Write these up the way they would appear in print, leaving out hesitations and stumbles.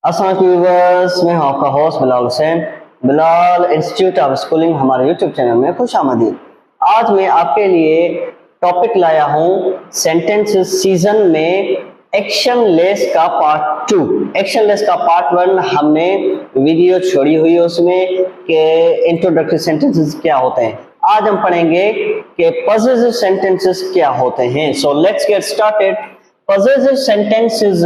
अस्सलाम वालेकुम व्यूअर्स, मैं हूं आपका host Bilal Hussain. Bilal institute of schooling हमारे यूट्यूब चैनल में खुश आमदीद। आज मैं आपके लिए टॉपिक लाया हूं सेंटेंसेस सीजन में एक्शन लेस का पार्ट 2। एक्शन लेस का पार्ट 1 हमने वीडियो छोड़ी हुई है, उसमें के इंट्रोडक्टरी सेंटेंसेस क्या होते हैं। आज हम पढ़ेंगे कि पॉजिटिव सेंटेंसेस क्या होते हैं। So let's get started. Positive sentences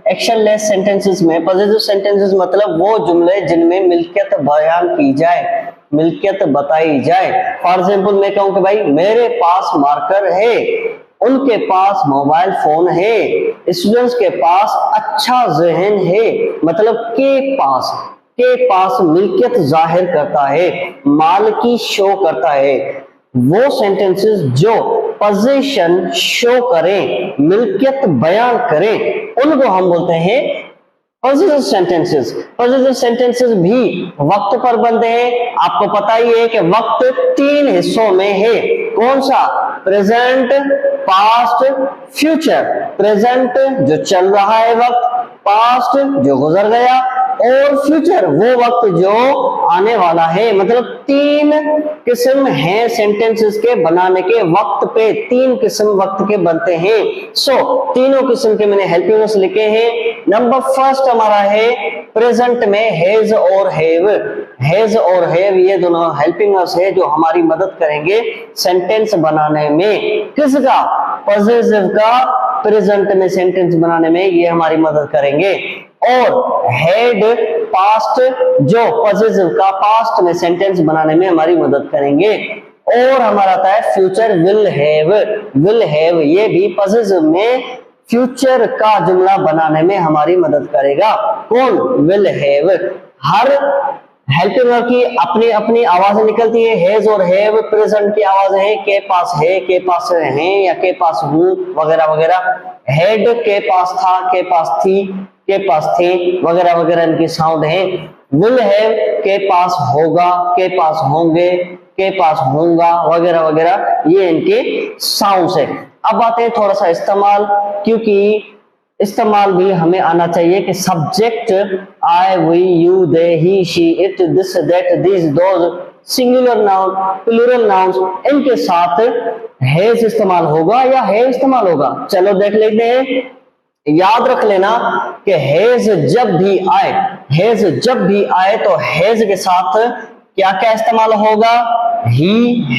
actionless sentences में पॉजिटिव सेंटेंसेस मतलब वो जुमले जिनमें मिल्कियत बयान की जाए, मिल्कियत बताई जाए। फॉर एग्जांपल मैं कहूं कि भाई मेरे पास मार्कर है, उनके पास मोबाइल फोन है, स्टूडेंट्स के पास अच्छा जहन है, मतलब के पास मिल्कियत जाहिर करता है, मालिकी शो करता है। वो सेंटेंसेस जो पोजीशन शो करें, मिल्कियत बयान करें, उनको हम बोलते हैं पॉजिटिव सेंटेंसेस। पॉजिटिव सेंटेंसेस भी वक्त पर बनते हैं। आपको पता ही है कि वक्त 3 हिस्सों में है। कौन सा? Present, past, future. प्रेजेंट जो चल रहा है वक्त, पास्ट जो गुजर गया, और फ्यूचर वो वक्त जो आने वाला है। मतलब 3 किस्म हैं सेंटेंसेस के बनाने के। वक्त पे 3 किस्म वक्त के बनते हैं। सो तीनों किस्म के मैंने हेल्पिंग लिखे हैं। नंबर फर्स्ट हमारा है प्रेजेंट में हैज और हैव। हैज और हैव ये दोनों हेल्पिंग है जो हमारी मदद करेंगे सेंटेंस बनाने में। किसका? पॉजिटिव का प्रेजेंट में सेंटेंस बनाने में ये हमारी मदद करेंगे। और हैड पास्ट जो पॉजिटिव का पास्ट में सेंटेंस बनाने में हमारी मदद करेंगे। और हमारा आता है future will have. Will have ये भी पॉजिटिव में फ्यूचर का जुमला बनाने में हमारी मदद करेगा। कौन? Will have. Her helping verb की अपनी अपनी आवाजें निकलती है। हैज और हैव प्रेजेंट की आवाज है, के पास है, के पास है, या के पास हूं, वगैरह वगैरह। हेड के पास था, के पास थी, के पास थे, वगैरह वगैरह इनकी साउंड है। विल हैव के पास होगा, के पास होंगे, के पास होगा, वगैरह वगैरह ये इनके साउंड्स है। अब आते हैं थोड़ा सा इस्तेमाल, क्योंकि इस्तेमाल भी हमें आना चाहिए कि subject I, we, you, they, he, she, it, this, that, this, those, singular noun, plural nouns, इनके साथ हैज इस्तेमाल होगा या है इस्तेमाल होगा। चलो देख लेते हैं। याद रख लेना कि हैज जब भी आए, हैज जब भी आए तो हैज के साथ क्या क्या इस्तेमाल होगा? he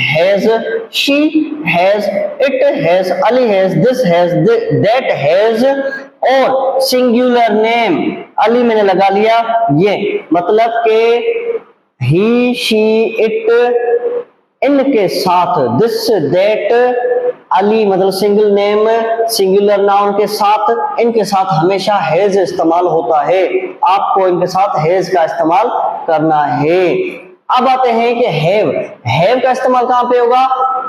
has, she has, it has, Ali has, this has, that has, और सिंगुलर नेम अली मैंने लगा लिया। ये मतलब के he, she, it इनके साथ दिस, दैट, अली मतलब सिंगल नेम, सिंगुलर नाउन के साथ, इनके साथ हमेशा हैज इस्तेमाल होता है। आपको इनके साथ हैज का इस्तेमाल करना है। अब आते हैं कि हैव। हैव का इस्तेमाल कहां पे होगा?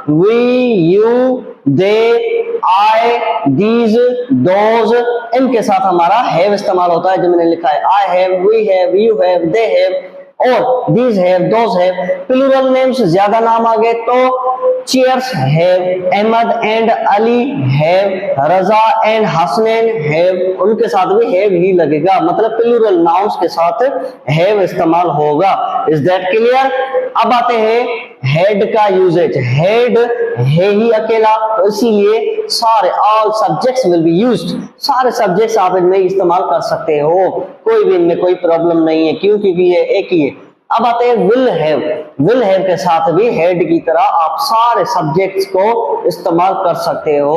We, you, they, I, these, those, इनके साथ हमारा हैव इस्तेमाल होता है। जो मैंने लिखा है I have, we have, you have, they have, और these have, those have. Plural names ज्यादा नाम आ गए तो chairs have, Ahmad and Ali have, Raza and Hasnain have, उनके साथ भी हैव ही लगेगा। मतलब प्लूरल नाउन्स के साथ हैव इस्तेमाल होगा। Is that clear? अब आते हैं हेड का यूजेज। हेड है ही अकेला, तो इसीलिए सारे all subjects will be used. सारे सब्जेक्ट्स आप इनमें इस्तेमाल कर सकते हो, कोई भी इनमें कोई प्रॉब्लम नहीं है। क्यों? क्योंकि ये एक ही है। अब आते हैं विल हैव। विल हैव के साथ भी हेड की तरह आप सारे सब्जेक्ट्स को इस्तेमाल कर सकते हो।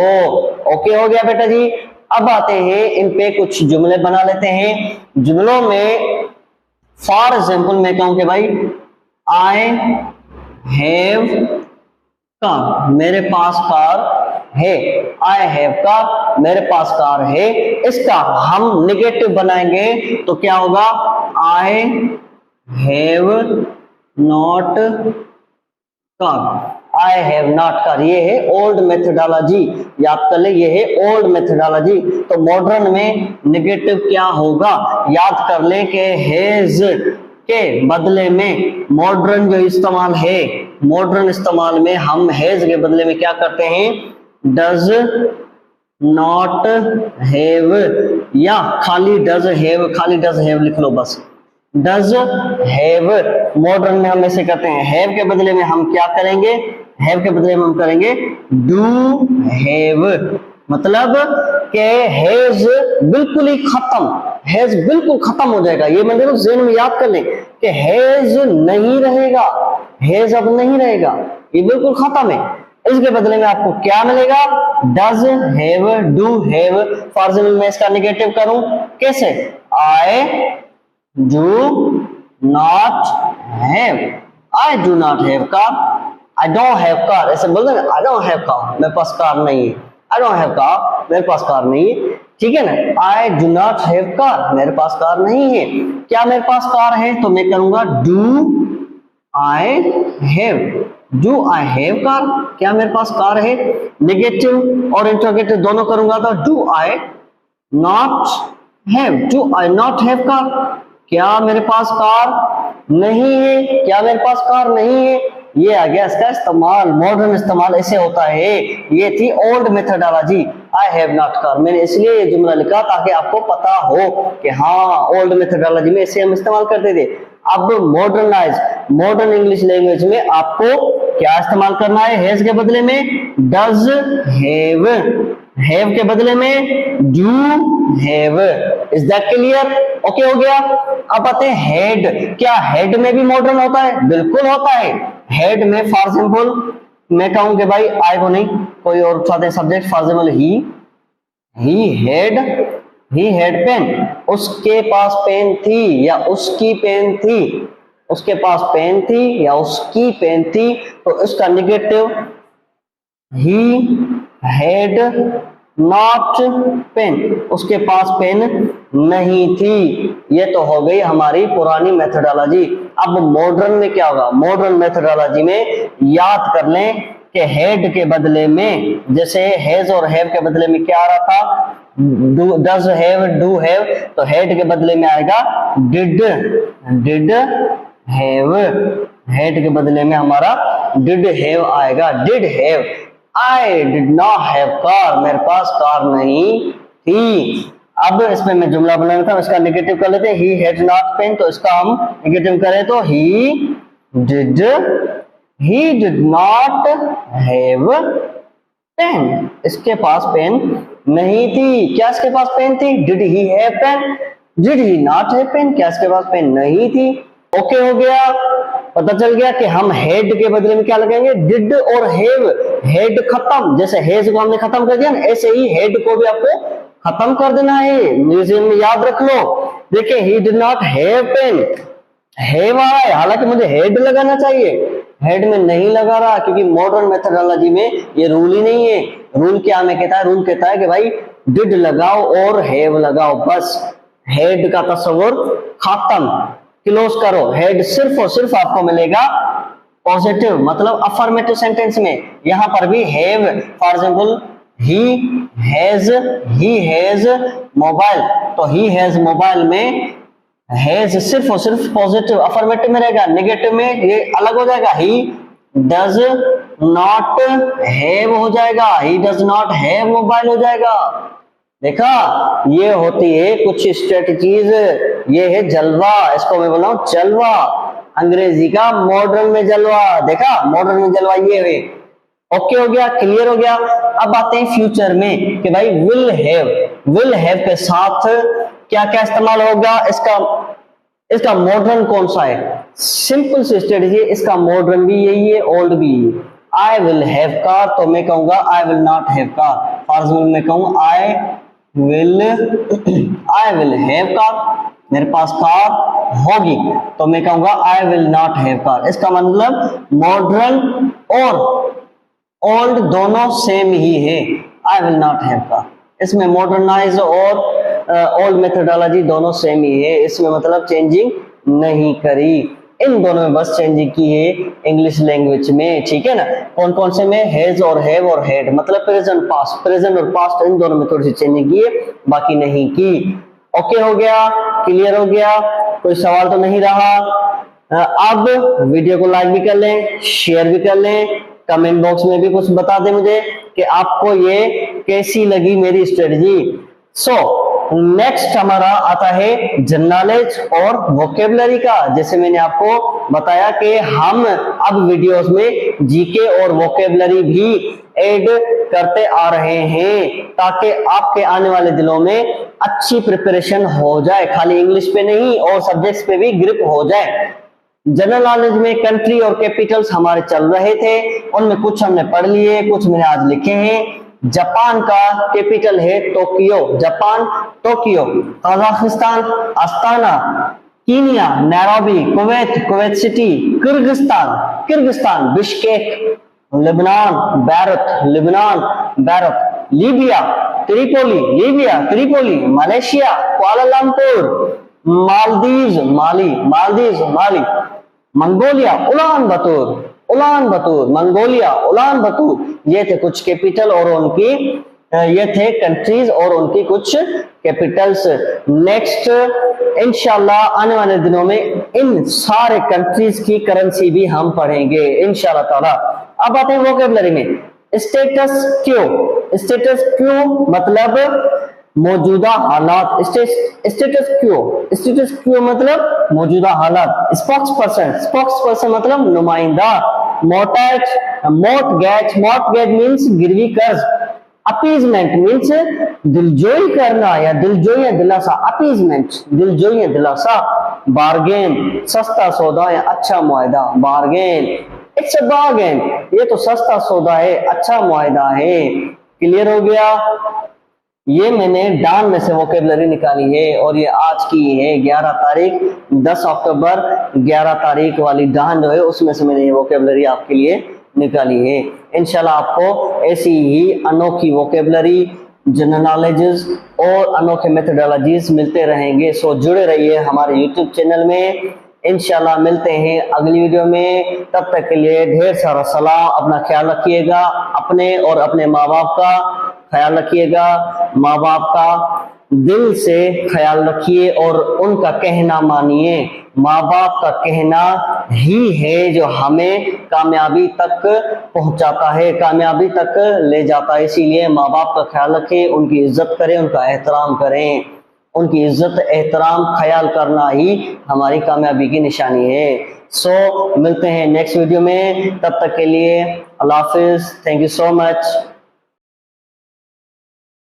ओके हो गया बेटा जी। अब आते हैं इन पे कुछ जुमले बना लेते हैं। जुमलों में फॉर एग्जाम्पल मैं कहूं कि भाई आई हैव कार, मेरे पास कार है। आई हैव कार, मेरे पास कार है। इसका हम निगेटिव बनाएंगे तो क्या होगा? I have not car, I have not car. ये है ओल्ड मेथोडोलॉजी, याद कर ले, ये है ओल्ड मेथोडोलॉजी। तो मॉडर्न में निगेटिव क्या होगा? याद कर ले कि हैज के बदले में मॉडर्न जो इस्तेमाल है, मॉडर्न इस्तेमाल में हम हैज के बदले में क्या करते हैं? डज नॉट हैव, या खाली डज हैव लिख लो बस। डज हैव मॉडर्न में हम ऐसे करते हैं, हैव के बदले में हम क्या करेंगे, हैव के बदले में हम करेंगे डू हैव। मतलब के हैज बिल्कुल ही खत्म, हैज बिल्कुल खत्म हो जाएगा। ये मतलब ज़हन में याद कर लें कि हैज नहीं रहेगा, हैज अब नहीं रहेगा, ये बिल्कुल खत्म है। इसके बदले में आपको क्या मिलेगा, does have, do have. For example मैं इसका निगेटिव करूं कैसे, I do not have, I do not have car, I don't have car. ऐसे बोल देना, आई डोंट हैव कार, मेरे पास कार नहीं है, आई डोंट हैव कार, मेरे पास कार नहीं है, ठीक है ना। I do not have car, मेरे पास कार नहीं है। क्या मेरे पास कार है, तो मैं करूंगा do I have, do I have car, क्या मेरे पास कार है। नेगेटिव और इंट्रोगेटिव दोनों करूंगा तो do I not have, do I not have car, क्या मेरे पास कार नहीं है, क्या मेरे पास कार नहीं है। ये आ गया इसका इस्तेमाल, मॉडर्न इस्तेमाल ऐसे होता है। ये थी old methodology, I have not car. मैंने इसलिए ये जुमला लिखा ताकि आपको पता हो कि हाँ ओल्ड मेथडोलॉजी में ऐसे हम इस्तेमाल करते थे। अब मॉडर्न इंग्लिश लैंग्वेज में आपको क्या इस्तेमाल करना है, हैज के बदले में डज हैव, हैव के बदले में do have. Is that clear? Okay हो गया। अब आते हैं हेड। क्या हेड में भी मॉडर्न होता है? बिल्कुल होता है। हेड में फॉर एग्जाम्पल मैं कहूं कि भाई आई को नहीं, कोई और साथ subject, for example he had pen, उसके पास पेन थी या उसकी पेन थी, उसके पास पेन थी या उसकी पेन थी, तो इसका negative he had not pen, उसके पास पेन नहीं थी। ये तो हो गई हमारी पुरानी मेथडोलॉजी। अब मॉडर्न में क्या होगा, मॉडर्न मेथडोलॉजी में याद कर लें कि हेड के बदले में, जैसे हैज और हैव के बदले में क्या आ रहा था, डज हैव, डू हैव, तो हेड के बदले में आएगा डिड हैव, हेड के बदले में हमारा डिड हैव आएगा, did have. I did not have car, मेरे पास कार नहीं थी। अब इसमें मैं जुमला बनाना था, इसका नेगेटिव कर लेते हैं, ही हैड नॉट पेन, तो इसका हम नेगेटिव करें तो he did not have pen, इसके पास पेन नहीं थी। क्या इसके पास पेन थी? Did he have pen, did he not have pen, क्या इसके पास पेन नहीं थी। ओके हो गया, पता चल गया कि हम हेड के बदले में क्या लगाएंगे, डिड और हैव। हेड खत्म, जैसे हैज को हमने खत्म कर दिया ना, ऐसे ही हेड को भी आपको खत्म कर देना है। म्यूजियम में याद रख लो। देखिए he did not have pen, have आया है, हालांकि मुझे हेड लगाना चाहिए, हेड में नहीं लगा रहा, क्योंकि मॉडर्न मेथडोलॉजी में ये रूल ही नहीं है। रूल क्या हमें कहता है, रूल कहता है कि भाई डिड लगाओ और हैव लगाओ, बस हेड का तस्वर खत्म, क्लोज करो। हेड सिर्फ और सिर्फ आपको मिलेगा पॉजिटिव, मतलब अफर्मेटिव सेंटेंस में। यहां पर भी have, for example he has mobile, तो ही हैज मोबाइल में हैज सिर्फ और सिर्फ पॉजिटिव अफर्मेटिव में रहेगा, नेगेटिव में ये अलग हो जाएगा, ही डज नॉट हैव हो जाएगा, he does not have mobile हो जाएगा। देखा, ये होती है कुछ स्ट्रेटजीज, ये है जलवा, इसको मैं बोल रहा हूं जलवा, अंग्रेजी का मॉडर्न में जलवा। देखा, मॉडर्न में जलवा ये है। ओके हो गया, क्लियर हो गया। अब आते हैं फ्यूचर में कि भाई विल हैव के साथ क्या क्या इस्तेमाल होगा, इसका मॉडर्न कौन सा है? सिंपल सी स्ट्रेटजी, इसका मॉडर्न भी यही है, ओल्ड भी यही है। आई विल हैव कार, तो मैं कहूंगा I will not have car. For example मैं कहूँ आई विल हैव कार, मेरे पास कार होगी, तो मैं कहूंगा I will not have car. इसका मतलब मॉडर्न और ओल्ड दोनों सेम ही है, I will not have car. इसमें मॉडर्नाइज और ओल्ड मेथडोलॉजी दोनों सेम ही है, इसमें मतलब चेंजिंग नहीं करी। इन दोनों में बस चेंजिंग की है इंग्लिश लैंग्वेज में, ठीक है ना। कौन कौन से में, हैज और हैव और हैड, मतलब प्रेजेंट और पास्ट इन दोनों में थोड़ी सी चेंजिंग की है, बाकी नहीं की। ओके हो गया, क्लियर हो गया, कोई सवाल तो नहीं रहा। अब वीडियो को लाइक भी कर लें, शेयर भी कर लें, कमेंट बॉक्स में भी कुछ बता दें मुझे कि आपको ये कैसी लगी मेरी स्ट्रेटजी। सो नेक्स्ट हमारा आता है जनरल नॉलेज और वोकेबलरी का। जैसे मैंने आपको बताया कि हम अब वीडियोस में जीके और वोकेबलरी भी ऐड करते आ रहे हैं ताकि आपके आने वाले दिनों में अच्छी प्रिपरेशन हो जाए, खाली इंग्लिश पे नहीं और सब्जेक्ट्स पे भी ग्रिप हो जाए। जनरल नॉलेज में कंट्री और कैपिटल्स हमारे चल रहे थे, उनमें कुछ हमने पढ़ लिए, कुछ मैंने आज लिखे हैं। जापान का कैपिटल है Tokyo, Japan Tokyo. Kazakhstan Astana, Kenya Nairobi, Kuwait Kuwait City, Kyrgyzstan Bishkek, Lebanon Beirut, Libya Tripoli, Malaysia Kuala Lumpur, Maldives Male, Mongolia Ulaanbaatar. ये थे कुछ कैपिटल और उनकी ये थे कंट्रीज और उनकी कुछ कैपिटल्स। नेक्स्ट इंशाल्लाह आने वाले दिनों में इन सारे कंट्रीज की करेंसी भी हम पढ़ेंगे इंशाल्लाह ताला। अब आते हैं वोकैबुलरी में। स्टेटस क्यो मतलब मौजूदा हालात। स्टेटस क्यो मतलब मौजूदा हालात। स्पोक्सपर्सन मतलब नुमाइंदा। मोर्टगेज मीन्स गिरवी कर्ज। अपीजमेंट मीन्स दिलजोई करना या दिलासा। अपीजमेंट दिलजोई या दिलासा। बार्गेन सस्ता सौदा या अच्छा मुआहदा। बार्गेन इट्स अ बार्गेन, ये तो सस्ता सौदा है, अच्छा मुआहदा है। क्लियर हो गया। ये मैंने डान में से वोकेबलरी निकाली है और ये आज की है 11 तारीख 10 अक्टूबर 11 तारीख वाली डान जो है उसमें से मैंने ये वोकेबलरी आपके लिए निकाली है। इंशाल्लाह आपको ऐसी ही अनोखी वोकेबलरी, जनरल नॉलेजेस और अनोखे मेथोडोलॉजीज मिलते रहेंगे। सो जुड़े रहिए हमारे यूट्यूब चैनल में। इंशाल्लाह मिलते हैं अगली वीडियो में। तब तक के लिए ढेर सारा सलाम। अपना ख्याल रखिएगा, अपने और अपने माँ बाप का ख्याल रखिएगा। माँ बाप का दिल से ख्याल रखिए और उनका कहना मानिए। माँ बाप का कहना ही है जो हमें कामयाबी तक पहुंचाता है, कामयाबी तक ले जाता है। इसीलिए माँ बाप का ख्याल रखें, उनकी इज्जत करें, उनका एहतराम करें। उनकी इज्जत एहतराम ख्याल करना ही हमारी कामयाबी की निशानी है। सो मिलते हैं नेक्स्ट वीडियो में। तब तक के लिए अल्लाह हाफिज। Thank you so much.